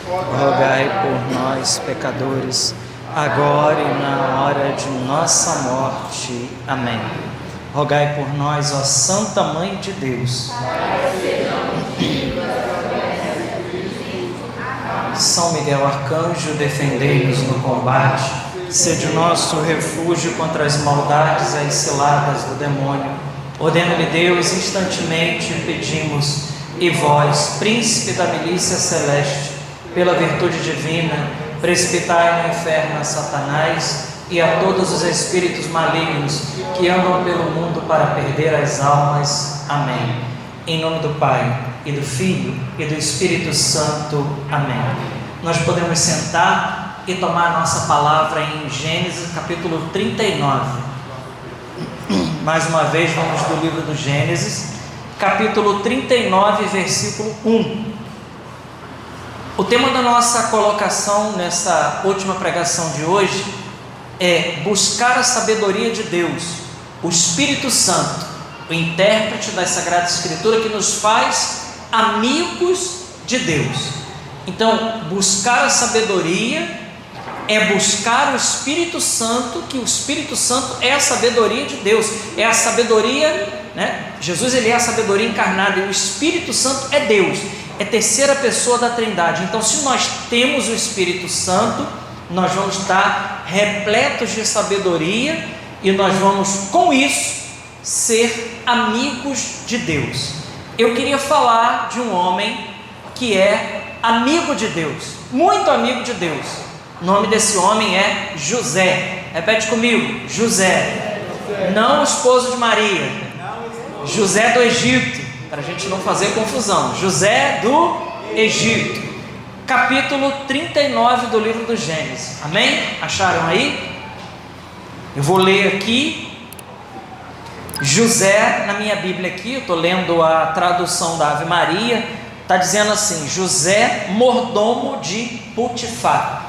rogai por nós, pecadores, agora e na hora de nossa morte. Amém. Rogai por nós, ó Santa Mãe de Deus. São Miguel Arcanjo, defendei-nos no combate, sede o nosso refúgio contra as maldades e as ciladas do demônio. Ordena-lhe Deus, instantemente pedimos, e vós, príncipe da milícia celeste, pela virtude divina, precipitai no inferno a Satanás e a todos os espíritos malignos que andam pelo mundo para perder as almas. Amém. Em nome do Pai, e do Filho, e do Espírito Santo. Amém. Nós podemos sentar e tomar a nossa palavra em Gênesis, capítulo 39. Mais uma vez, vamos do livro do Gênesis, capítulo 39, versículo 1. O tema da nossa colocação nessa última pregação de hoje é buscar a sabedoria de Deus, o Espírito Santo, o intérprete da Sagrada Escritura que nos faz amigos de Deus. Então, buscar a sabedoria é buscar o Espírito Santo, que o Espírito Santo é a sabedoria de Deus, é a sabedoria, né? Jesus, ele é a sabedoria encarnada, e o Espírito Santo é Deus, é a terceira pessoa da Trindade. Então, se nós temos o Espírito Santo, nós vamos estar repletos de sabedoria e nós vamos, com isso, ser amigos de Deus. Eu queria falar de um homem que é amigo de Deus, muito amigo de Deus. O nome desse homem é José. Repete comigo: José. Não o esposo de Maria, José do Egito, para a gente não fazer confusão. José do Egito, capítulo 39 do livro do Gênesis. Amém? Acharam aí? Eu vou ler aqui. José, na minha Bíblia aqui, eu estou lendo a tradução da Ave Maria, está dizendo assim: José, mordomo de Potifar.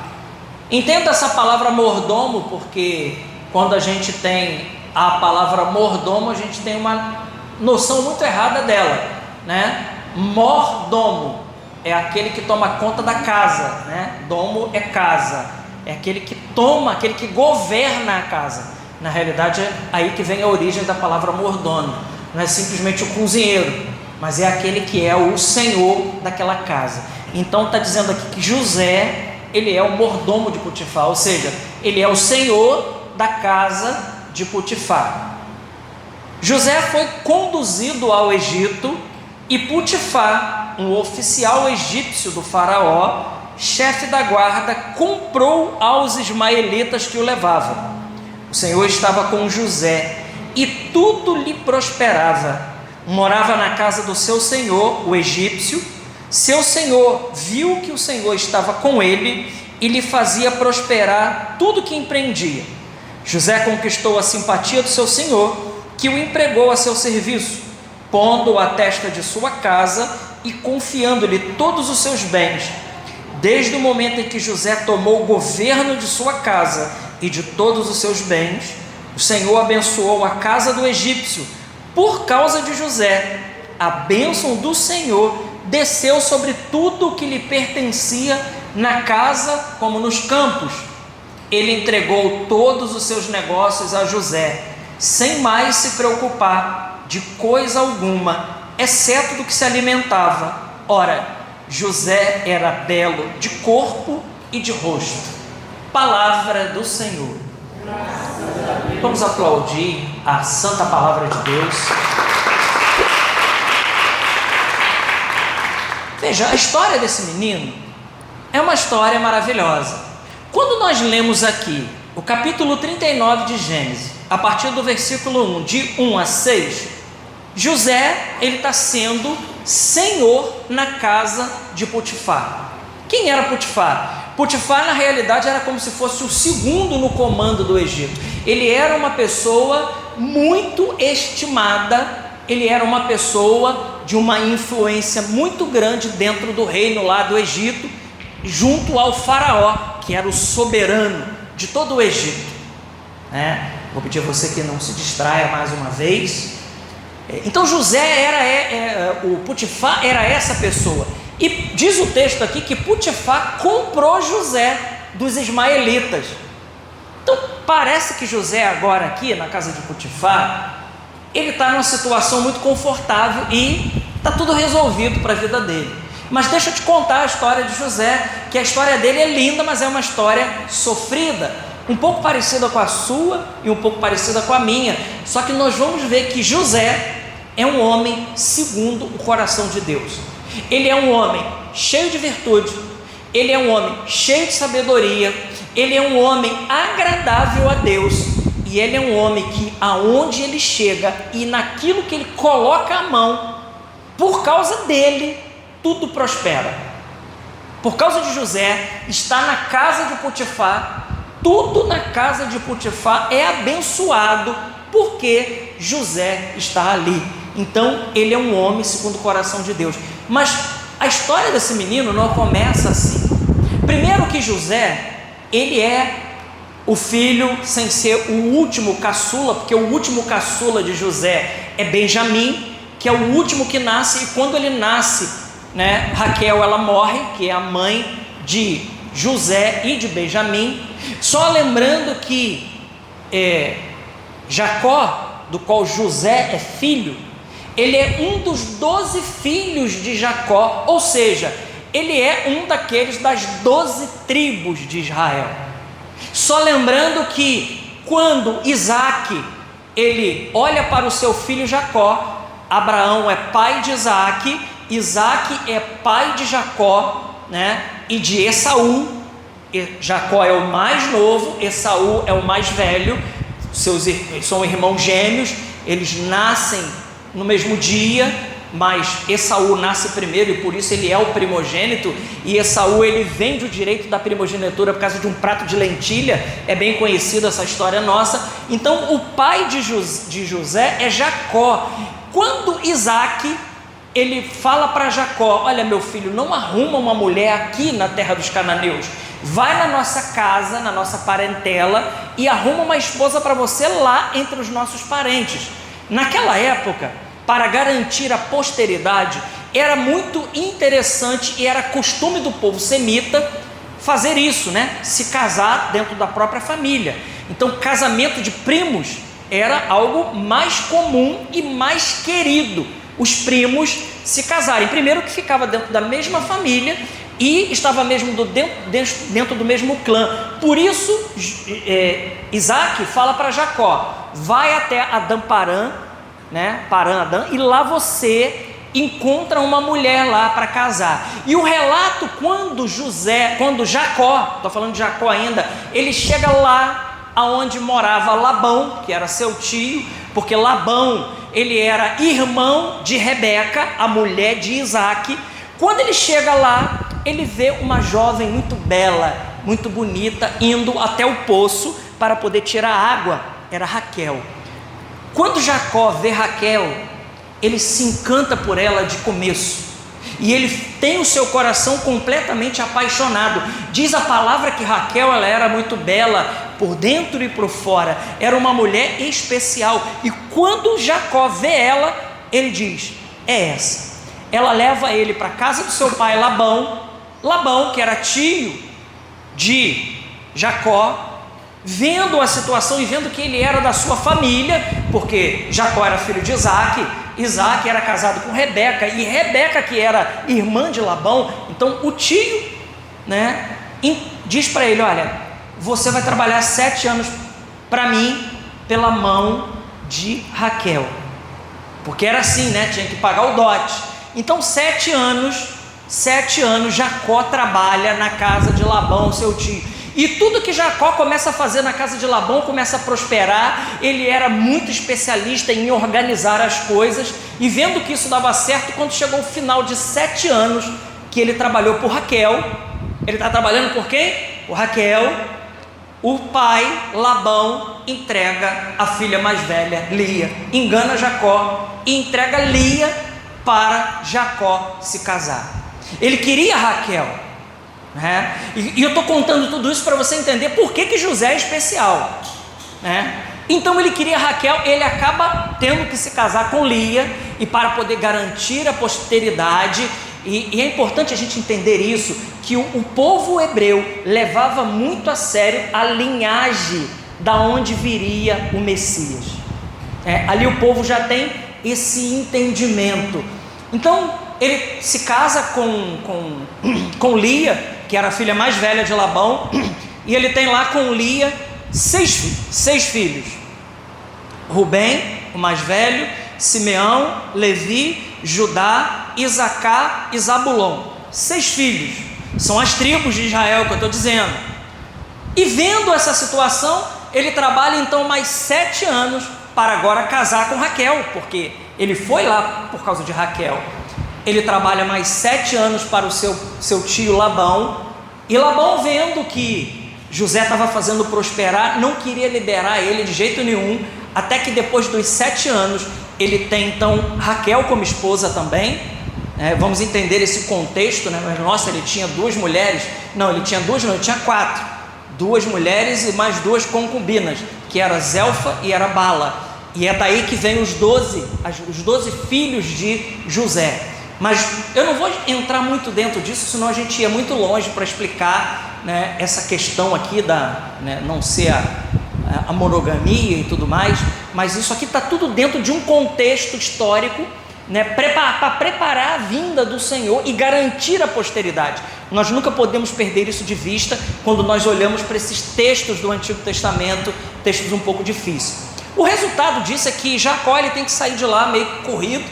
Entenda essa palavra mordomo, porque quando a gente tem a palavra mordomo, a gente tem uma noção muito errada dela, né? Mordomo é aquele que toma conta da casa, né? Domo é casa, é aquele que toma, aquele que governa a casa. Na realidade é aí que vem a origem da palavra mordomo. Não é simplesmente o cozinheiro, mas é aquele que é o senhor daquela casa. Então está dizendo aqui que José, ele é o mordomo de Potifar, ou seja, ele é o senhor da casa de Potifar. José foi conduzido ao Egito e Potifar, um oficial egípcio do faraó, chefe da guarda, comprou aos ismaelitas que o levavam. O Senhor estava com José e tudo lhe prosperava. Morava na casa do seu senhor, o egípcio. Seu senhor viu que o Senhor estava com ele e lhe fazia prosperar tudo que empreendia. José conquistou a simpatia do seu senhor, que o empregou a seu serviço, pondo-o à testa de sua casa e confiando-lhe todos os seus bens. Desde o momento em que José tomou o governo de sua casa e de todos os seus bens, o Senhor abençoou a casa do egípcio. Por causa de José, a bênção do Senhor desceu sobre tudo o que lhe pertencia, na casa como nos campos. Ele entregou todos os seus negócios a José, sem mais se preocupar de coisa alguma, exceto do que se alimentava. Ora, José era belo de corpo e de rosto. Palavra do Senhor. Vamos aplaudir a santa palavra de Deus. Veja, a história desse menino é uma história maravilhosa. Quando nós lemos aqui o capítulo 39 de Gênesis, a partir do versículo 1, de 1 a 6, José, ele está sendo senhor na casa de Potifar. Quem era Potifar? Potifar, na realidade, era como se fosse o segundo no comando do Egito. Ele era uma pessoa muito estimada, ele era uma pessoa de uma influência muito grande dentro do reino lá do Egito, junto ao faraó, que era o soberano de todo o Egito, né? Vou pedir a você que não se distraia mais uma vez. Então José o Potifar era essa pessoa. E diz o texto aqui que Potifar comprou José dos ismaelitas. Então parece que José agora aqui na casa de Potifar, ele está numa situação muito confortável e está tudo resolvido para a vida dele. Mas deixa eu te contar a história de José, que a história dele é linda, mas é uma história sofrida, um pouco parecida com a sua e um pouco parecida com a minha. Só que nós vamos ver que José é um homem segundo o coração de Deus. Ele é um homem cheio de virtude, ele é um homem cheio de sabedoria, ele é um homem agradável a Deus, e ele é um homem que aonde ele chega e naquilo que ele coloca a mão, por causa dele, tudo prospera. Por causa de José, está na casa de Potifar, tudo na casa de Potifar é abençoado, porque José está ali. Então ele é um homem segundo o coração de Deus. Mas a história desse menino não começa assim. Primeiro que José, ele é o filho sem ser o último caçula, porque o último caçula de José é Benjamim, que é o último que nasce. E quando ele nasce, Raquel ela morre, que é a mãe de José e de Benjamim. Só lembrando que Jacó, do qual José é filho, ele é um dos 12 filhos de Jacó, ou seja, ele é um daqueles das 12 tribos de Israel. Só lembrando que quando Isaac, ele olha para o seu filho Jacó, Abraão é pai de Isaac, Isaac é pai de Jacó, e de Esaú. Jacó é o mais novo, Esaú é o mais velho, são irmãos gêmeos, eles nascem no mesmo dia, mas Esaú nasce primeiro e por isso ele é o primogênito, e Esaú ele vende o direito da primogenitura por causa de um prato de lentilha. É bem conhecida essa história nossa. Então o pai de José é Jacó. Quando Isaac ele fala para Jacó: olha meu filho, não arruma uma mulher aqui na terra dos cananeus, vai na nossa casa, na nossa parentela, e arruma uma esposa para você lá entre os nossos parentes. Naquela época, para garantir a posteridade, era muito interessante e era costume do povo semita fazer isso, se casar dentro da própria família. Então casamento de primos era algo mais comum e mais querido, os primos se casarem. Primeiro que ficava dentro da mesma família e estava mesmo dentro do mesmo clã. Por isso Isaac fala para Jacó: vai até Adã-Parã, Parã-Adã, e lá você encontra uma mulher lá para casar. E o relato, quando Jacó, estou falando de Jacó ainda, ele chega lá aonde morava Labão, que era seu tio, porque Labão ele era irmão de Rebeca, a mulher de Isaac. Quando ele chega lá, ele vê uma jovem muito bela, muito bonita, indo até o poço para poder tirar água. Era Raquel. Quando Jacó vê Raquel, ele se encanta por ela de começo, e ele tem o seu coração completamente apaixonado. Diz a palavra que Raquel ela era muito bela por dentro e por fora, era uma mulher especial. E quando Jacó vê ela, ele diz: é essa. Ela leva ele para a casa do seu pai Labão, que era tio de Jacó. Vendo a situação e vendo que ele era da sua família, porque Jacó era filho de Isaac, Isaac era casado com Rebeca, e Rebeca que era irmã de Labão. Então o tio diz para ele: olha, você vai trabalhar 7 anos para mim pela mão de Raquel, porque era assim, tinha que pagar o dote. Então 7 anos Jacó trabalha na casa de Labão, seu tio. E tudo que Jacó começa a fazer na casa de Labão começa a prosperar. Ele era muito especialista em organizar as coisas, e vendo que isso dava certo, quando chegou o final de 7 anos que ele trabalhou por Raquel, ele está trabalhando por quem? Por Raquel. O pai Labão entrega a filha mais velha, Lia, engana Jacó e entrega Lia para Jacó se casar. Ele queria Raquel, e eu estou contando tudo isso para você entender por que José é especial, Então ele queria Raquel, ele acaba tendo que se casar com Lia, e para poder garantir a posteridade, E é importante a gente entender isso, que o povo hebreu levava muito a sério a linhagem da onde viria o Messias. Ali o povo já tem esse entendimento. Então ele se casa com Lia, que era a filha mais velha de Labão, e ele tem lá com Lia seis filhos: Rubem, o mais velho, Simeão, Levi, Judá, Isacar e Zabulon. 6 filhos, são as tribos de Israel que eu estou dizendo. E vendo essa situação, ele trabalha então mais 7 anos para agora casar com Raquel, porque ele foi lá por causa de Raquel. Ele trabalha mais 7 anos para o seu tio Labão, e Labão, vendo que José estava fazendo prosperar, não queria liberar ele de jeito nenhum, até que depois dos 7 anos, ele tem então Raquel como esposa também. Vamos entender esse contexto, né? Mas nossa, ele tinha 2 mulheres, não, ele tinha 2 não, ele tinha 4, 2 mulheres e mais 2 concubinas, que era Zelfa e era Bala, e é daí que vem os 12 filhos de José. Mas eu não vou entrar muito dentro disso, senão a gente ia muito longe para explicar, né, essa questão aqui não ser a monogamia e tudo mais, mas isso aqui está tudo dentro de um contexto histórico, né, para preparar a vinda do Senhor e garantir a posteridade. Nós nunca podemos perder isso de vista quando nós olhamos para esses textos do Antigo Testamento, textos um pouco difíceis. O resultado disso é que Jacó ele tem que sair de lá meio corrido,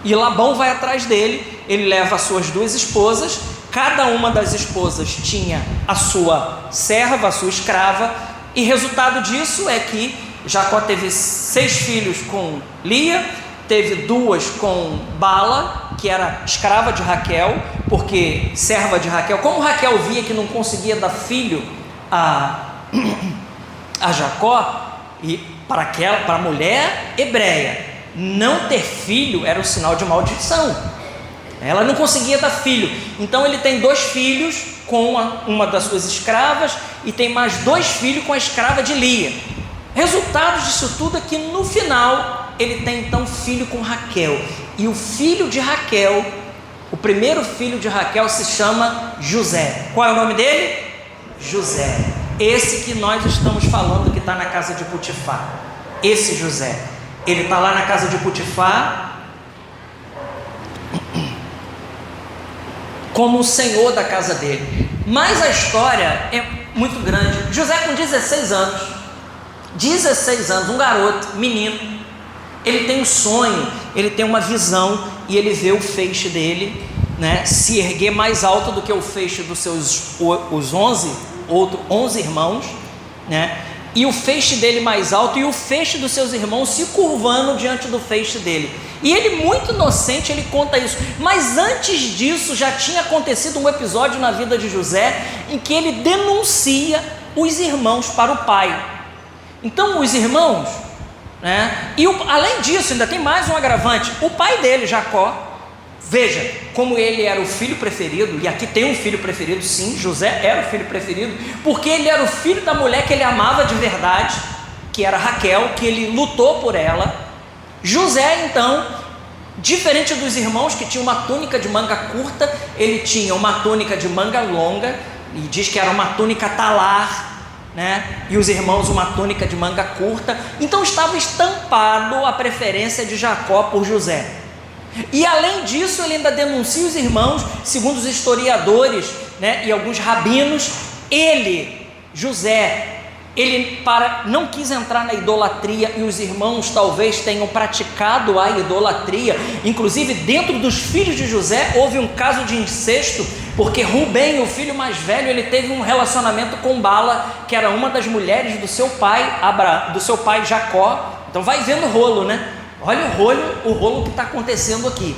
e Labão vai atrás dele. Ele leva as suas 2 esposas, cada uma das esposas tinha a sua serva, a sua escrava, e resultado disso é que Jacó teve 6 filhos com Lia, teve 2 com Bala, que era escrava de Raquel, porque serva de Raquel, como Raquel via que não conseguia dar filho a Jacó, e para a mulher hebreia, não ter filho era um sinal de maldição. Ela não conseguia dar filho, então ele tem 2 filhos com uma das suas escravas, e tem mais 2 filhos com a escrava de Lia. Resultado disso tudo é que no final ele tem então filho com Raquel, e o filho de Raquel, o primeiro filho de Raquel, se chama José. Qual é o nome dele? José, esse que nós estamos falando, que está na casa de Potifar. Esse José, ele está lá na casa de Potifar como o senhor da casa dele. Mas a história é muito grande. José com 16 anos, um garoto, menino, ele tem um sonho, ele tem uma visão, e ele vê o feixe dele, né, se erguer mais alto do que o feixe dos seus 11 irmãos, né, e o feixe dele mais alto, e o feixe dos seus irmãos se curvando diante do feixe dele. E ele, muito inocente, ele conta isso. Mas antes disso já tinha acontecido um episódio na vida de José, em que ele denuncia os irmãos para o pai. Então os irmãos, né, e além disso ainda tem mais um agravante: o pai dele, Jacó, veja como ele era o filho preferido, e aqui tem um filho preferido, sim, José era o filho preferido, porque ele era o filho da mulher que ele amava de verdade, que era Raquel, que ele lutou por ela. José, então, diferente dos irmãos que tinham uma túnica de manga curta, ele tinha uma túnica de manga longa, e diz que era uma túnica talar, né? E os irmãos uma túnica de manga curta. Então estava estampado a preferência de Jacó por José. E além disso, ele ainda denuncia os irmãos, segundo os historiadores, né, e alguns rabinos. José, ele não quis entrar na idolatria, e os irmãos talvez tenham praticado a idolatria. Inclusive dentro dos filhos de José houve um caso de incesto, porque Rubem, o filho mais velho, ele teve um relacionamento com Bala, que era uma das mulheres do seu pai Jacó. Então vai vendo o rolo, né? Olha o rolo que está acontecendo aqui,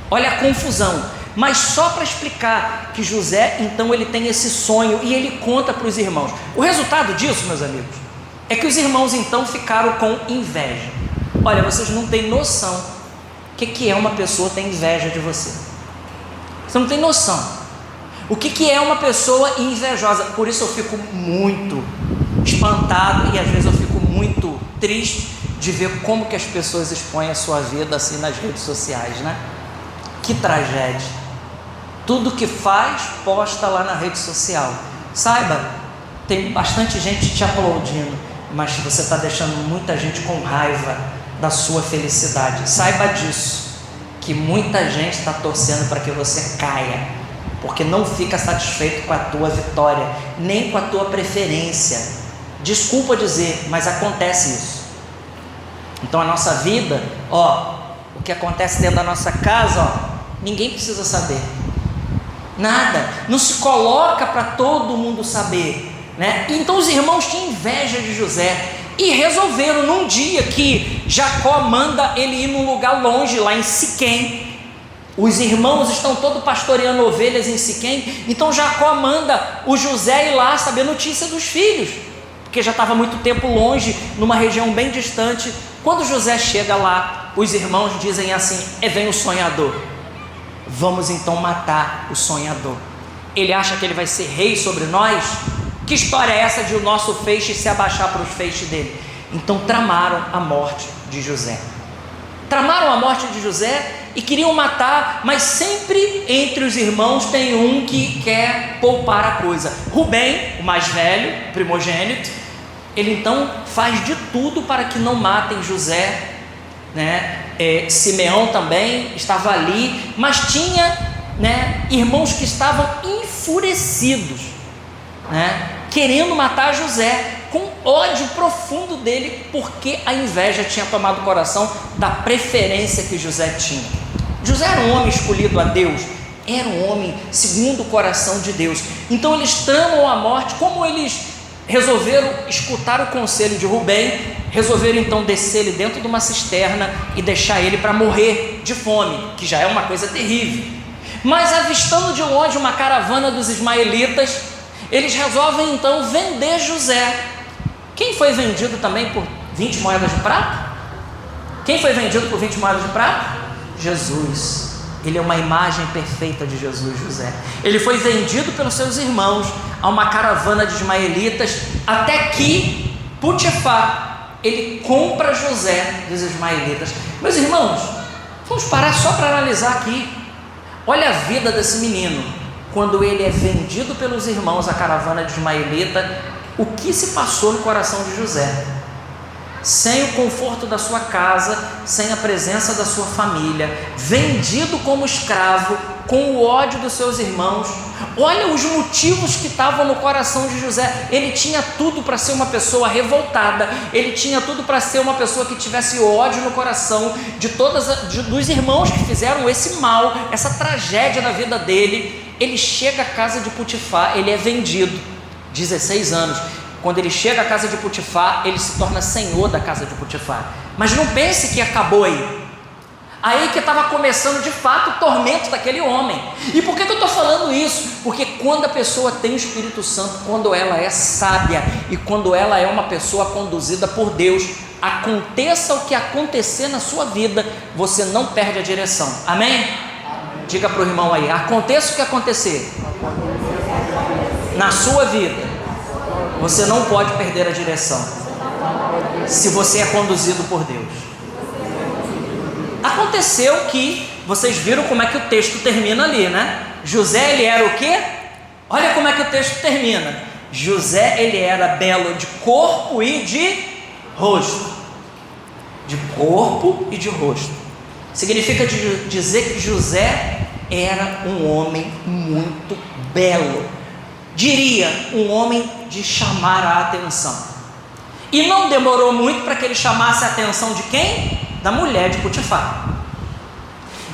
olha a confusão. Mas só para explicar que José, então, ele tem esse sonho, e ele conta para os irmãos. O resultado disso, meus amigos, é que os irmãos então ficaram com inveja. Olha, vocês não têm noção o que é uma pessoa ter inveja de você. Você não tem noção o que é uma pessoa invejosa. Por isso eu fico muito espantado, e às vezes eu fico muito triste de ver como que as pessoas expõem a sua vida assim nas redes sociais, né? Que tragédia, Tudo que faz, posta lá na rede social. Saiba, tem bastante gente te aplaudindo, mas você está deixando muita gente com raiva da sua felicidade. Saiba disso, que muita gente está torcendo para que você caia, porque não fica satisfeito com a tua vitória, nem com a tua preferência. Desculpa dizer, mas acontece isso. Então a nossa vida, o que acontece dentro da nossa casa, ninguém precisa saber. Nada, não se coloca para todo mundo saber, né? Então os irmãos tinham inveja de José e resolveram num dia que Jacó manda ele ir num lugar longe, lá em Siquém. Os irmãos estão todos pastoreando ovelhas em Siquém, então Jacó manda o José ir lá saber notícia dos filhos, porque já estava muito tempo longe, numa região bem distante. Quando José chega lá, os irmãos dizem assim: vem o sonhador, vamos então matar o sonhador. Ele acha que ele vai ser rei sobre nós? Que história é essa de o nosso feixe se abaixar para os feixes dele? Então tramaram a morte de José. Tramaram a morte de José e queriam matar, mas sempre entre os irmãos tem um que quer poupar a coisa. Rubem, o mais velho, o primogênito, ele então faz de tudo para que não matem José, né? Simeão também estava ali, mas tinha, né, irmãos que estavam enfurecidos, né, querendo matar José, com ódio profundo dele, porque a inveja tinha tomado o coração da preferência que José tinha. José era um homem escolhido a Deus, era um homem segundo o coração de Deus. Então eles tramam a morte. Como eles resolveram escutar o conselho de Rubem, resolveram então descer ele dentro de uma cisterna e deixar ele para morrer de fome, que já é uma coisa terrível. Mas avistando de longe uma caravana dos ismaelitas, eles resolvem então vender José. Quem foi vendido também por 20 moedas de prata? Quem foi vendido por 20 moedas de prata? Jesus. Ele é uma imagem perfeita de Jesus, José. Ele foi vendido pelos seus irmãos a uma caravana de ismaelitas, até que Potifar, ele compra José dos ismaelitas. Meus irmãos, vamos parar só para analisar aqui. Olha a vida desse menino, quando ele é vendido pelos irmãos à caravana de ismaelita, o que se passou no coração de José? Sem o conforto da sua casa, sem a presença da sua família, vendido como escravo, com o ódio dos seus irmãos. Olha os motivos que estavam no coração de José. Ele tinha tudo para ser uma pessoa revoltada, ele tinha tudo para ser uma pessoa que tivesse ódio no coração dos irmãos que fizeram esse mal, essa tragédia na vida dele. Ele chega à casa de Potifar, ele é vendido, 16 anos. Quando ele chega à casa de Potifar, ele se torna senhor da casa de Potifar. Mas não pense que acabou aí. Aí que estava começando de fato o tormento daquele homem. E por que eu estou falando isso? Porque quando a pessoa tem o Espírito Santo, quando ela é sábia e quando ela é uma pessoa conduzida por Deus, aconteça o que acontecer na sua vida, você não perde a direção. Amém? Diga para o irmão aí: aconteça o que acontecer na sua vida, você não pode perder a direção, se você é conduzido por Deus. Aconteceu que, vocês viram como é que o texto termina ali, né? José, ele era o quê? Olha como é que o texto termina. José, ele era belo de corpo e de rosto. De corpo e de rosto. Significa dizer que José era um homem muito belo. Diria, um homem de chamar a atenção. E não demorou muito para que ele chamasse a atenção de quem? Da mulher de Potifar.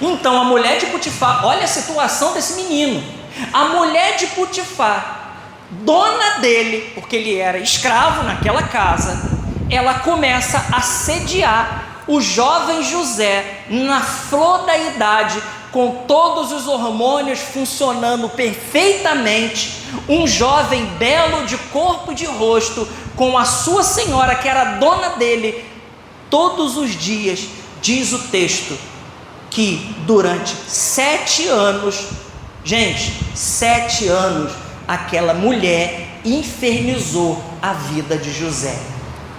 Então a mulher de Potifar, olha a situação desse menino. A mulher de Potifar, dona dele, porque ele era escravo naquela casa, ela começa a sediar o jovem José na flor da idade, com todos os hormônios funcionando perfeitamente, um jovem belo de corpo e de rosto, com a sua senhora, que era dona dele, todos os dias. Diz o texto que durante 7 anos, gente, 7 anos, aquela mulher infernizou a vida de José.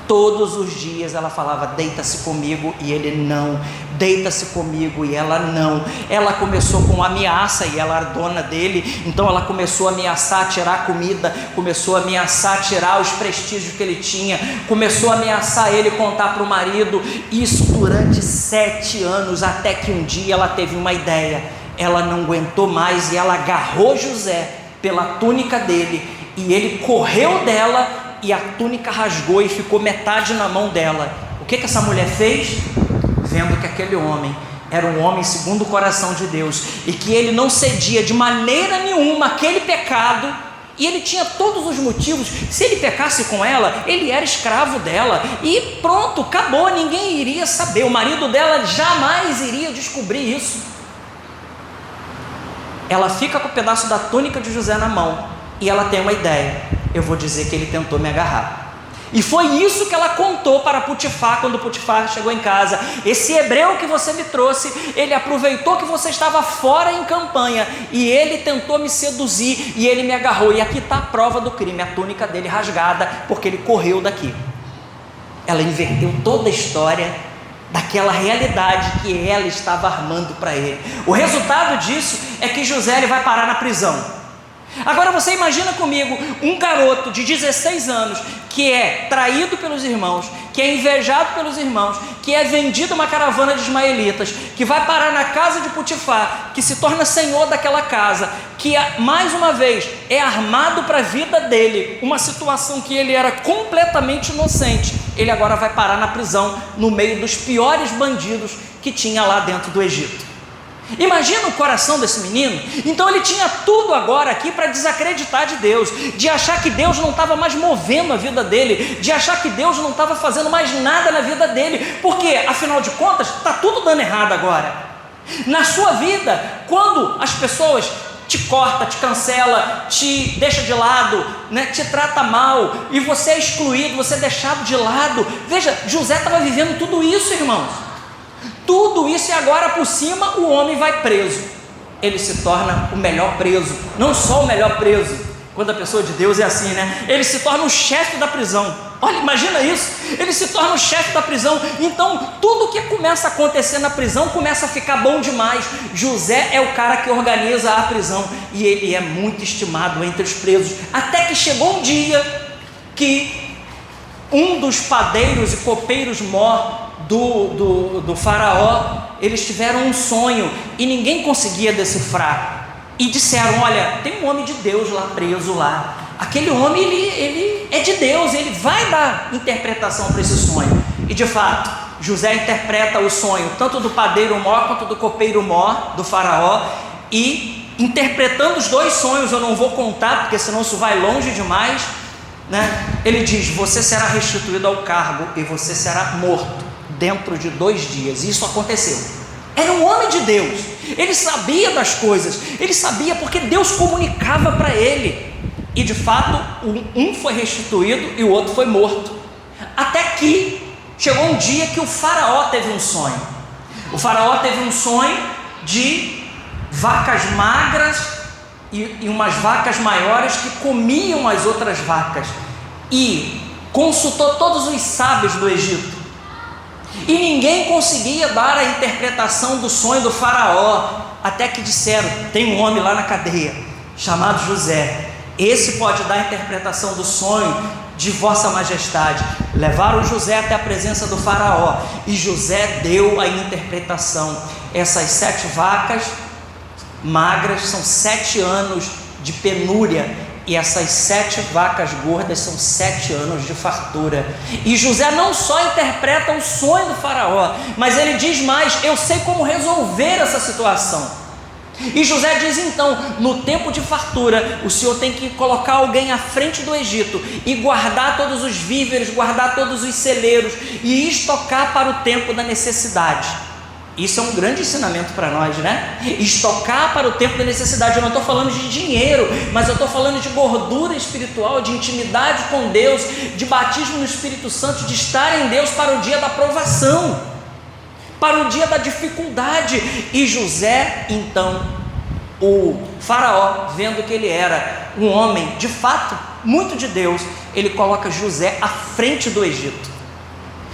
Todos os dias ela falava: deita-se comigo, e ele não. Deita-se comigo, e ela não. Ela começou com ameaça, e ela era dona dele, então ela começou a ameaçar tirar a comida, começou a ameaçar tirar os prestígios que ele tinha, começou a ameaçar ele contar para o marido. Isso durante 7 anos, até que um dia ela teve uma ideia. Ela não aguentou mais, e ela agarrou José pela túnica dele, e ele correu dela, e a túnica rasgou e ficou metade na mão dela. O que essa mulher fez? Vendo que aquele homem era um homem segundo o coração de Deus, e que ele não cedia de maneira nenhuma aquele pecado, e ele tinha todos os motivos. Se ele pecasse com ela, ele era escravo dela, e pronto, acabou, ninguém iria saber, o marido dela jamais iria descobrir isso. Ela fica com o pedaço da túnica de José na mão, e ela tem uma ideia: eu vou dizer que ele tentou me agarrar. E foi isso que ela contou para Potifar, quando Potifar chegou em casa: esse hebreu que você me trouxe, ele aproveitou que você estava fora em campanha, e ele tentou me seduzir, e ele me agarrou, e aqui está a prova do crime, a túnica dele rasgada, porque ele correu daqui. Ela inverteu toda a história daquela realidade que ela estava armando para ele. O resultado disso é que José ele vai parar na prisão. Agora você imagina comigo um garoto de 16 anos que é traído pelos irmãos, que é invejado pelos irmãos, que é vendido a uma caravana de ismaelitas, que vai parar na casa de Potifar, que se torna senhor daquela casa, que mais uma vez é armado para a vida dele, uma situação que ele era completamente inocente. Ele agora vai parar na prisão, no meio dos piores bandidos que tinha lá dentro do Egito. Imagina o coração desse menino. Então ele tinha tudo agora aqui para desacreditar de Deus, de achar que Deus não estava mais movendo a vida dele, de achar que Deus não estava fazendo mais nada na vida dele, porque afinal de contas está tudo dando errado agora. Na sua vida, quando as pessoas te corta, te cancela, te deixa de lado, né, te trata mal, e você é excluído, você é deixado de lado. Veja, José estava vivendo tudo isso, irmãos. Tudo isso, e agora por cima o homem vai preso. Ele se torna o melhor preso, não só o melhor preso. Quando a pessoa de Deus é assim, né? Ele se torna o chefe da prisão. Olha, imagina isso. Ele se torna o chefe da prisão. Então tudo que começa a acontecer na prisão começa a ficar bom demais. José é o cara que organiza a prisão, e ele é muito estimado entre os presos, até que chegou um dia que um dos padeiros e copeiros mor do faraó, eles tiveram um sonho e ninguém conseguia decifrar, e disseram: olha, tem um homem de Deus lá preso lá, aquele homem ele é de Deus, ele vai dar interpretação para esse sonho. E de fato José interpreta o sonho tanto do padeiro mor quanto do copeiro mor do faraó, e interpretando os dois sonhos, eu não vou contar porque senão isso vai longe demais, né? Ele diz: você será restituído ao cargo e você será morto dentro de 2 dias. Isso aconteceu. Era um homem de Deus, ele sabia das coisas, ele sabia porque Deus comunicava para ele, e de fato um foi restituído e o outro foi morto. Até que chegou um dia que o faraó teve um sonho. O faraó teve um sonho de vacas magras e umas vacas maiores que comiam as outras vacas, e consultou todos os sábios do Egito, e ninguém conseguia dar a interpretação do sonho do faraó, até que disseram: tem um homem lá na cadeia chamado José, esse pode dar a interpretação do sonho de vossa majestade. Levaram José até a presença do faraó, e José deu a interpretação. Essas 7 vacas magras são 7 anos de penúria, e essas 7 vacas gordas são 7 anos de fartura. E José não só interpreta o sonho do faraó, mas ele diz mais: eu sei como resolver essa situação. E José diz então: no tempo de fartura, o Senhor tem que colocar alguém à frente do Egito e guardar todos os víveres, guardar todos os celeiros e estocar para o tempo da necessidade. Isso é um grande ensinamento para nós, né? Estocar para o tempo da necessidade. Eu não estou falando de dinheiro, mas eu estou falando de gordura espiritual, de intimidade com Deus, de batismo no Espírito Santo, de estar em Deus para o dia da provação, para o dia da dificuldade. E José, então, o faraó, vendo que ele era um homem de fato muito de Deus, ele coloca José à frente do Egito.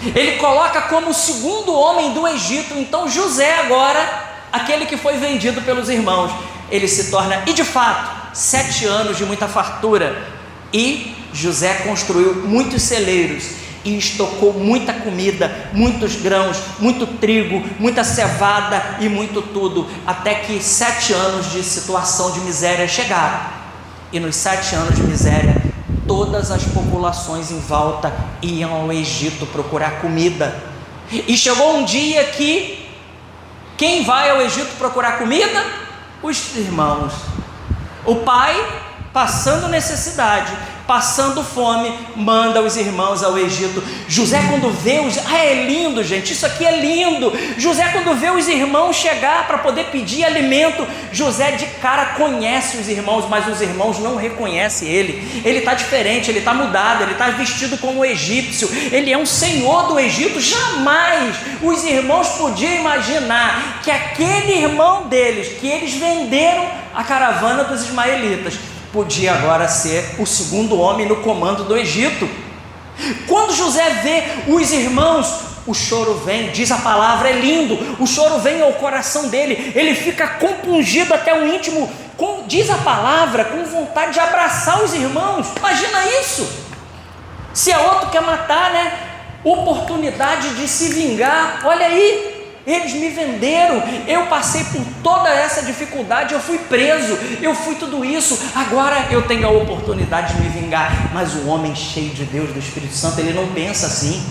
Ele coloca como o segundo homem do Egito. Então José agora, aquele que foi vendido pelos irmãos, ele se torna, e de fato, 7 anos de muita fartura. E José construiu muitos celeiros e estocou muita comida, muitos grãos, muito trigo, muita cevada e muito tudo, até que 7 anos de situação de miséria chegaram. E nos 7 anos de miséria, todas as populações em volta iam ao Egito procurar comida. E chegou um dia que quem vai ao Egito procurar comida? Os irmãos. O pai, passando necessidade, passando fome, manda os irmãos ao Egito. José, quando vê é lindo, gente, isso aqui é lindo. José, quando vê os irmãos chegar para poder pedir alimento, José de cara conhece os irmãos, mas os irmãos não reconhecem ele. Ele está diferente, ele está mudado, ele está vestido como egípcio, ele é um senhor do Egito. Jamais os irmãos podiam imaginar que aquele irmão deles, que eles venderam a caravana dos ismaelitas, podia agora ser o segundo homem no comando do Egito. Quando José vê os irmãos, o choro vem, diz a palavra, é lindo, o choro vem ao coração dele, ele fica compungido até o íntimo, diz a palavra, com vontade de abraçar os irmãos. Imagina isso, se a outro quer matar, né? Oportunidade de se vingar. Olha aí, eles me venderam, eu passei por toda essa dificuldade, eu fui preso, eu fui tudo isso, agora eu tenho a oportunidade de me vingar. Mas o homem cheio de Deus, do Espírito Santo, ele não pensa assim.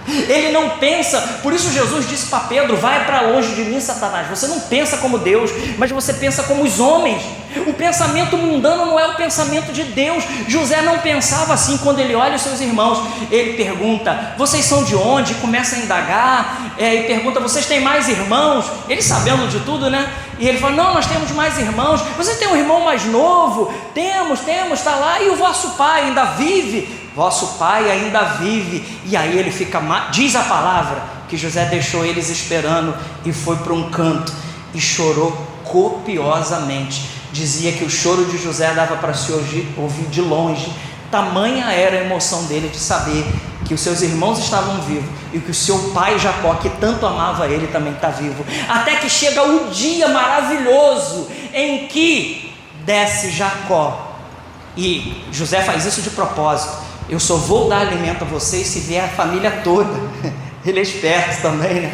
Ele não pensa, por isso Jesus disse para Pedro: vai para longe de mim, Satanás. Você não pensa como Deus, mas você pensa como os homens. O pensamento mundano não é o pensamento de Deus. José não pensava assim. Quando ele olha os seus irmãos, ele pergunta: vocês são de onde? Começa a indagar, e pergunta: vocês têm mais irmãos? Ele sabendo de tudo, né? E ele fala: não, nós temos mais irmãos. Vocês têm um irmão mais novo? Temos, está lá. E o vosso pai ainda vive? Vosso pai ainda vive. E aí ele fica, diz a palavra, que José deixou eles esperando e foi para um canto e chorou copiosamente. Dizia que o choro de José dava para se ouvir de longe, tamanha era a emoção dele de saber que os seus irmãos estavam vivos e que o seu pai Jacó, que tanto amava ele, também está vivo. Até que chega o dia maravilhoso em que desce Jacó, e José faz isso de propósito: eu só vou dar alimento a vocês se vier a família toda. Ele é esperto também, né?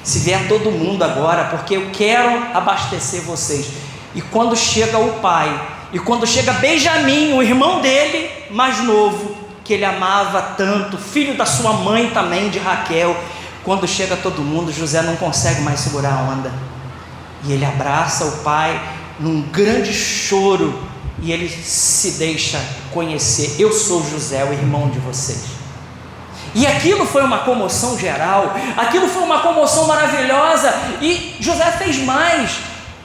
Se vier todo mundo agora, porque eu quero abastecer vocês. E quando chega o pai, e quando chega Benjamim, o irmão dele, mais novo, que ele amava tanto, filho da sua mãe também, de Raquel, quando chega todo mundo, José não consegue mais segurar a onda, e ele abraça o pai num grande choro, e ele se deixa conhecer: eu sou José, o irmão de vocês. E aquilo foi uma comoção geral, aquilo foi uma comoção maravilhosa. E José fez mais,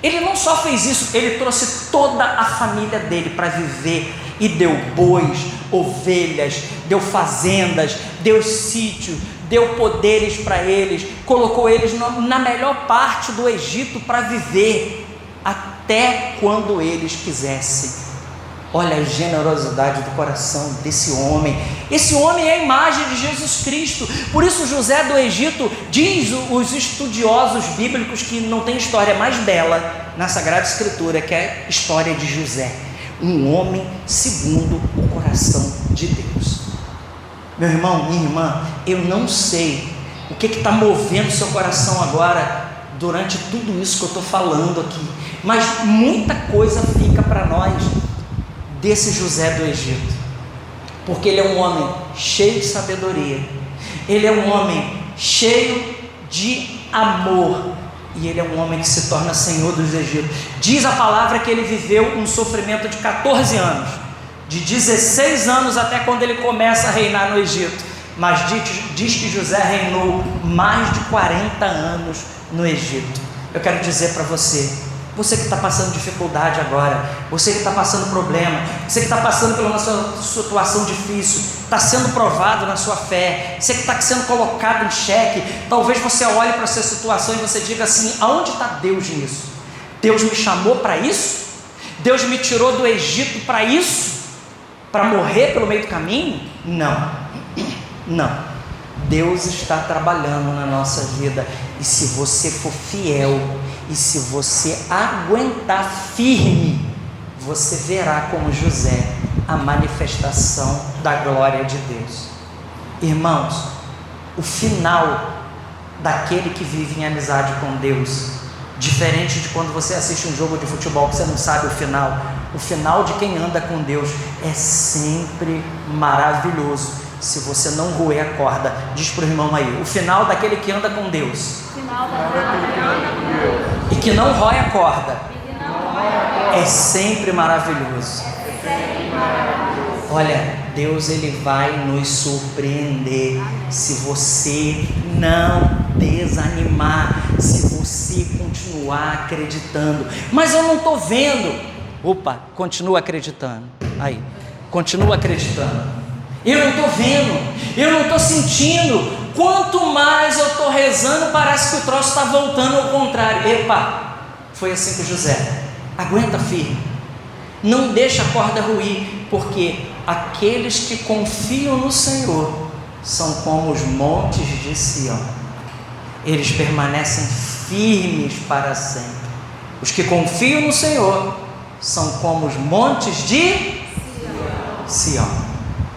ele não só fez isso, ele trouxe toda a família dele para viver, e deu bois, ovelhas, deu fazendas, deu sítio, deu poderes para eles, colocou eles na melhor parte do Egito para viver, até quando eles quisessem. Olha a generosidade do coração desse homem. Esse homem é a imagem de Jesus Cristo. Por isso José do Egito, diz os estudiosos bíblicos, que não tem história mais bela na Sagrada Escritura que a história de José, um homem segundo o coração de Deus. Meu irmão, minha irmã, eu não sei o que está movendo seu coração agora durante tudo isso que eu estou falando aqui, mas muita coisa fica para nós desse José do Egito, porque ele é um homem cheio de sabedoria, ele é um homem cheio de amor, e ele é um homem que se torna senhor dos Egito. Diz a palavra que ele viveu um sofrimento de 14 anos, de 16 anos até quando ele começa a reinar no Egito, mas diz que José reinou mais de 40 anos no Egito. Eu quero dizer para você que está passando dificuldade agora, você que está passando problema, você que está passando pela sua situação difícil, está sendo provado na sua fé, você que está sendo colocado em xeque, talvez você olhe para essa situação e você diga assim: aonde está Deus nisso? Deus me chamou para isso? Deus me tirou do Egito para isso? Para morrer pelo meio do caminho? Não. Deus está trabalhando na nossa vida, e se você for fiel, e se você aguentar firme, você verá como José a manifestação da glória de Deus. Irmãos, o final daquele que vive em amizade com Deus, diferente de quando você assiste um jogo de futebol que você não sabe o final de quem anda com Deus é sempre maravilhoso. Se você não roer a corda, diz para o irmão aí, o final daquele que anda com Deus, e que não rói a corda, é sempre maravilhoso. Olha, Deus ele vai nos surpreender se você não desanimar, se você continuar acreditando. Mas eu não estou vendo. Opa, continua acreditando. Aí, continua acreditando. Eu não estou vendo, eu não estou sentindo. Quanto mais eu estou rezando, parece que o troço está voltando ao contrário. Epa, foi assim com José. Aguenta firme, não deixa a corda ruir, porque aqueles que confiam no Senhor são como os montes de Sião, eles permanecem firmes para sempre. Os que confiam no Senhor são como os montes de Sião.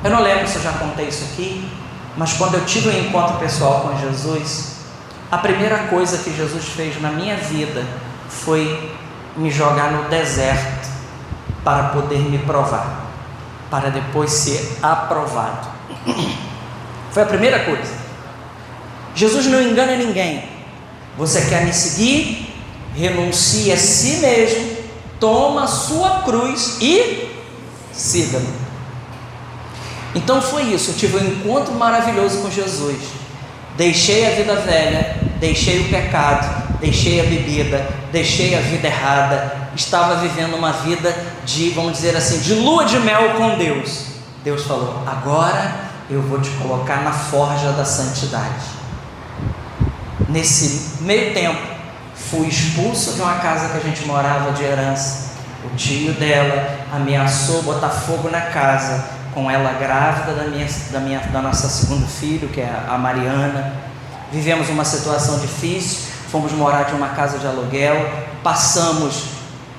Eu não lembro se eu já contei isso aqui, mas quando eu tive um encontro pessoal com Jesus, a primeira coisa que Jesus fez na minha vida foi me jogar no deserto para poder me provar, para depois ser aprovado. Foi a primeira coisa. Jesus não engana ninguém. Você quer me seguir? Renuncie a si mesmo, toma a sua cruz e siga-me. Então foi isso, eu tive um encontro maravilhoso com Jesus. Deixei a vida velha, deixei o pecado, deixei a bebida, deixei a vida errada, estava vivendo uma vida de, vamos dizer assim, de lua de mel com Deus. Deus falou, agora eu vou te colocar na forja da santidade. Nesse meio tempo, fui expulso de uma casa que a gente morava de herança. O tio dela ameaçou botar fogo na casa, com ela grávida da nossa segunda filha, que é a Mariana. Vivemos uma situação difícil, fomos morar de uma casa de aluguel, passamos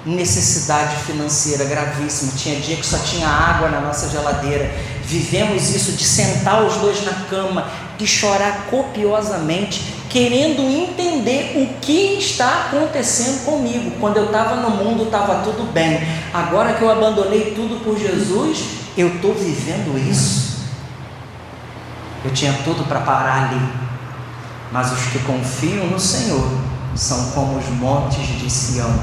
necessidade financeira gravíssima, tinha dia que só tinha água na nossa geladeira. Vivemos isso de sentar os dois na cama e chorar copiosamente, querendo entender o que está acontecendo comigo. Quando eu estava no mundo estava tudo bem, agora que eu abandonei tudo por Jesus, eu estou vivendo isso. Eu tinha tudo para parar ali, mas os que confiam no Senhor são como os montes de Sião,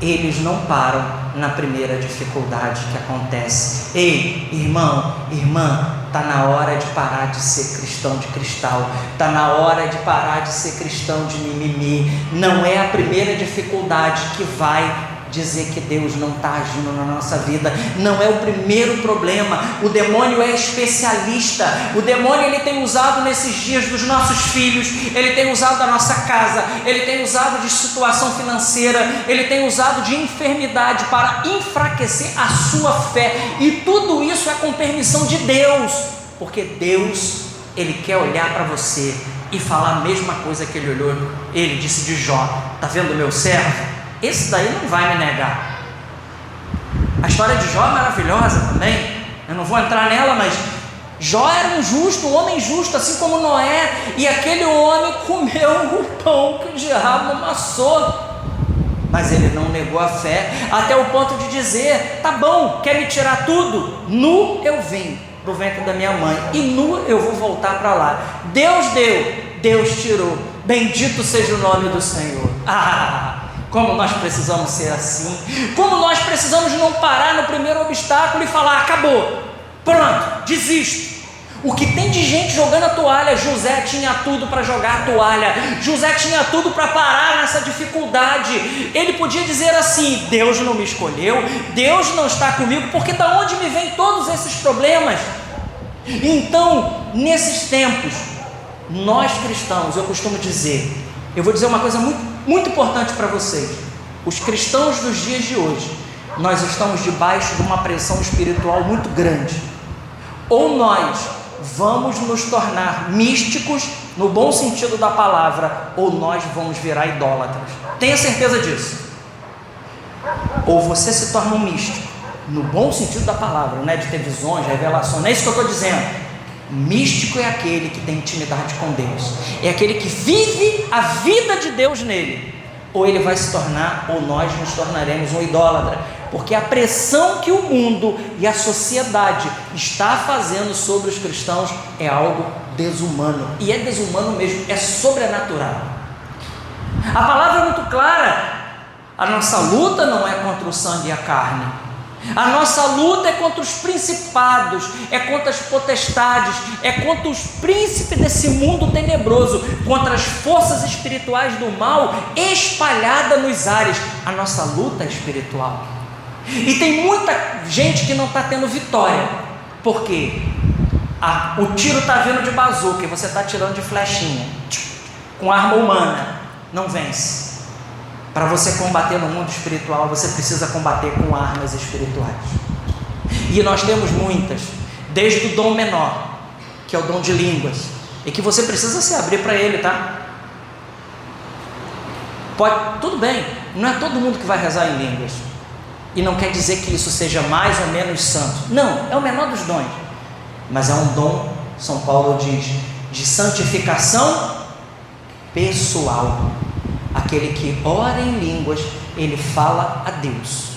eles não param na primeira dificuldade que acontece. Ei, irmão, irmã, está na hora de parar de ser cristão de cristal, está na hora de parar de ser cristão de mimimi. Não é a primeira dificuldade que vai dizer que Deus não está agindo na nossa vida, não é o primeiro problema. O demônio é especialista, o demônio ele tem usado nesses dias dos nossos filhos, ele tem usado da nossa casa, ele tem usado de situação financeira, ele tem usado de enfermidade para enfraquecer a sua fé, e tudo isso é com permissão de Deus, porque Deus, ele quer olhar para você e falar a mesma coisa que ele olhou. Ele disse de Jó, está vendo o meu servo? Esse daí não vai me negar. A história de Jó é maravilhosa também, eu não vou entrar nela, mas Jó era um justo, um homem justo, assim como Noé, e aquele homem comeu o pão que o diabo amassou, mas ele não negou a fé, até o ponto de dizer, tá bom, quer me tirar tudo? Nu eu vim do ventre da minha mãe, e nu eu vou voltar para lá. Deus deu, Deus tirou, bendito seja o nome do Senhor. Como nós precisamos ser assim, como nós precisamos não parar no primeiro obstáculo e falar, acabou, pronto, desisto. O que tem de gente jogando a toalha? José tinha tudo para jogar a toalha, José tinha tudo para parar nessa dificuldade. Ele podia dizer assim, Deus não me escolheu, Deus não está comigo, porque da onde me vêm todos esses problemas? Então, nesses tempos, nós cristãos, eu costumo dizer, eu vou dizer uma coisa muito importante para vocês. Os cristãos dos dias de hoje, nós estamos debaixo de uma pressão espiritual muito grande. Ou nós vamos nos tornar místicos no bom sentido da palavra, ou nós vamos virar idólatras. Tenha certeza disso. Ou você se torna um místico, no bom sentido da palavra, não é de ter visões, revelações, não é isso que eu estou dizendo. Místico é aquele que tem intimidade com Deus, é aquele que vive a vida de Deus nele. Ou ele vai se tornar, ou nós nos tornaremos um idólatra, porque a pressão que o mundo e a sociedade está fazendo sobre os cristãos é algo desumano, e é desumano mesmo, é sobrenatural. A palavra é muito clara: a nossa luta não é contra o sangue e a carne, a nossa luta é contra os principados, é contra as potestades, é contra os príncipes desse mundo tenebroso, contra as forças espirituais do mal espalhadas nos ares. A nossa luta é espiritual. E tem muita gente que não está tendo vitória, porque o tiro está vindo de bazuca e você está tirando de flechinha, com arma humana, não vence. Para você combater no mundo espiritual, você precisa combater com armas espirituais. E nós temos muitas, desde o dom menor, que é o dom de línguas, e que você precisa se abrir para ele, tá? Tudo bem, não é todo mundo que vai rezar em línguas, e não quer dizer que isso seja mais ou menos santo. Não, é o menor dos dons, mas é um dom, São Paulo diz, de santificação pessoal. Aquele que ora em línguas, ele fala a Deus.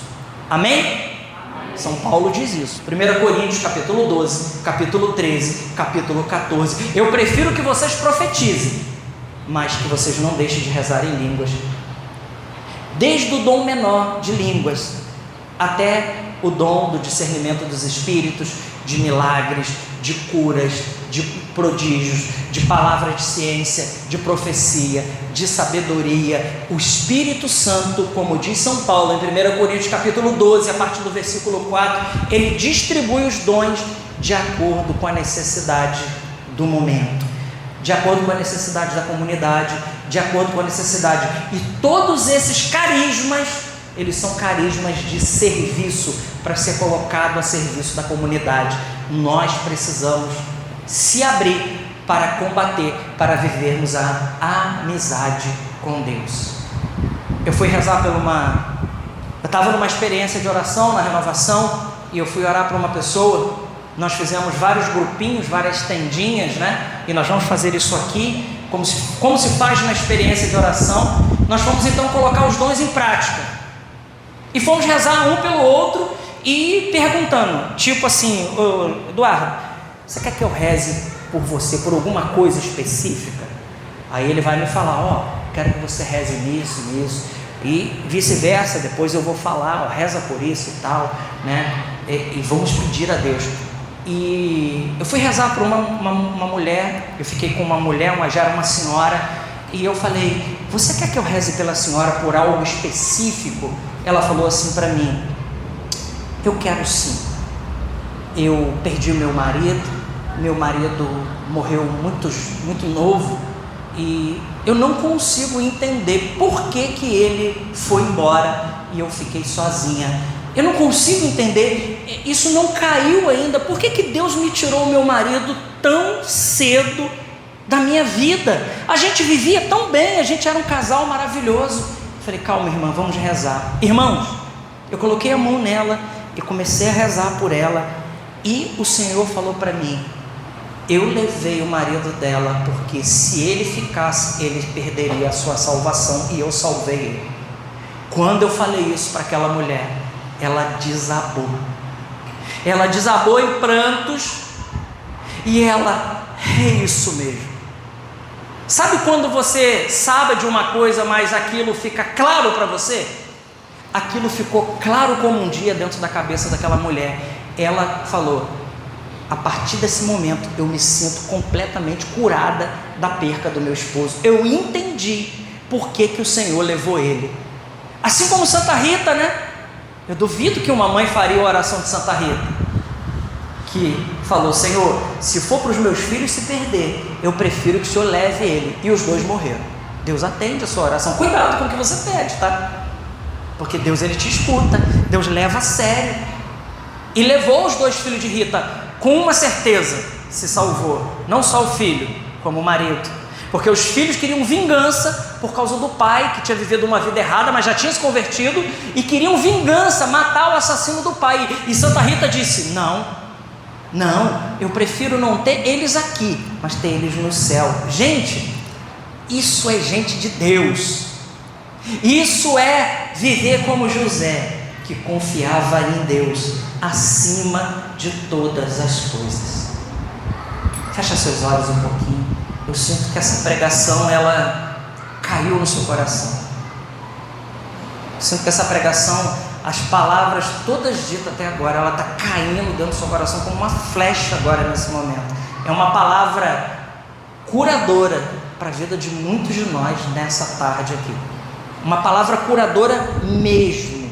Amém? Amém? São Paulo diz isso. 1 Coríntios capítulo 12, capítulo 13, capítulo 14. Eu prefiro que vocês profetizem, mas que vocês não deixem de rezar em línguas. Desde o dom menor de línguas, até o dom do discernimento dos espíritos, de milagres, de curas, de prodígios, de palavras de ciência, de profecia, de sabedoria. O Espírito Santo, como diz São Paulo em 1 Coríntios capítulo 12, a partir do versículo 4, ele distribui os dons de acordo com a necessidade do momento, de acordo com a necessidade da comunidade, de acordo com a necessidade. E todos esses carismas, eles são carismas de serviço, para ser colocado a serviço da comunidade. Nós precisamos se abrir para combater, para vivermos a amizade com Deus. Eu fui rezar eu estava numa experiência de oração na renovação, e eu fui orar para uma pessoa. Nós fizemos vários grupinhos, várias tendinhas, né? E nós vamos fazer isso aqui, como se faz na experiência de oração. Nós vamos então colocar os dons em prática, e fomos rezar um pelo outro, e perguntando, tipo assim: Eduardo, você quer que eu reze por você, por alguma coisa específica? Aí ele vai me falar: quero que você reze nisso, e vice-versa. Depois eu vou falar: reza por isso e tal, né? E vamos pedir a Deus. E eu fui rezar por uma mulher. Eu fiquei com uma mulher, já era uma senhora, e eu falei: você quer que eu reze pela senhora por algo específico? Ela falou assim para mim: eu quero sim. Eu perdi o meu marido morreu muito novo, e eu não consigo entender por que ele foi embora e eu fiquei sozinha. Eu não consigo entender, isso não caiu ainda. Por que Deus me tirou o meu marido tão cedo da minha vida? A gente vivia tão bem, a gente era um casal maravilhoso. Falei: calma, irmã, vamos rezar. Irmãos, eu coloquei a mão nela e comecei a rezar por ela, e o Senhor falou para mim: eu levei o marido dela, porque se ele ficasse, ele perderia a sua salvação, e eu salvei ele. Quando eu falei isso para aquela mulher, ela desabou em prantos, e ela: é isso mesmo. Sabe quando você sabe de uma coisa, mas aquilo fica claro para você? Aquilo ficou claro como um dia dentro da cabeça daquela mulher. Ela falou: a partir desse momento eu me sinto completamente curada da perca do meu esposo. Eu entendi por que o Senhor levou ele. Assim como Santa Rita, né? Eu duvido que uma mãe faria a oração de Santa Rita, que falou: Senhor, se for para os meus filhos se perder, eu prefiro que o Senhor leve ele. E os dois morreram. Deus atende a sua oração. Cuidado com o que você pede, tá? Porque Deus, ele te escuta, Deus leva a sério. E levou os dois filhos de Rita com uma certeza: se salvou, não só o filho, como o marido, porque os filhos queriam vingança por causa do pai, que tinha vivido uma vida errada, mas já tinha se convertido, e queriam vingança, matar o assassino do pai. E Santa Rita disse: não, eu prefiro não ter eles aqui, mas ter eles no céu. Gente, isso é gente de Deus, isso é viver como José, que confiava em Deus acima de todas as coisas. Fecha seus olhos um pouquinho. Eu sinto que essa pregação, ela caiu no seu coração. Eu sinto que essa pregação, as palavras todas ditas até agora, ela está caindo dentro do seu coração como uma flecha agora nesse momento. É uma palavra curadora para a vida de muitos de nós nessa tarde aqui. Uma palavra curadora mesmo.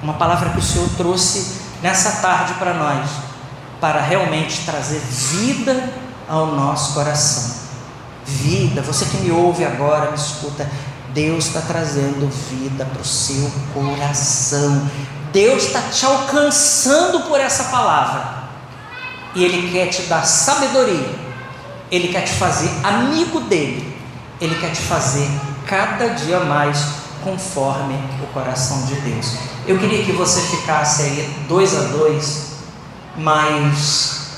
Uma palavra que o Senhor trouxe nessa tarde para nós, para realmente trazer vida ao nosso coração. Vida, você que me ouve agora, me escuta, Deus está trazendo vida para o seu coração. Deus está te alcançando por essa palavra, e Ele quer te dar sabedoria, Ele quer te fazer amigo dEle, Ele quer te fazer cada dia mais conforme o coração de Deus. Eu queria que você ficasse aí 2 a 2, mas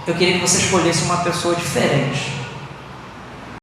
eu queria que você escolhesse uma pessoa diferente.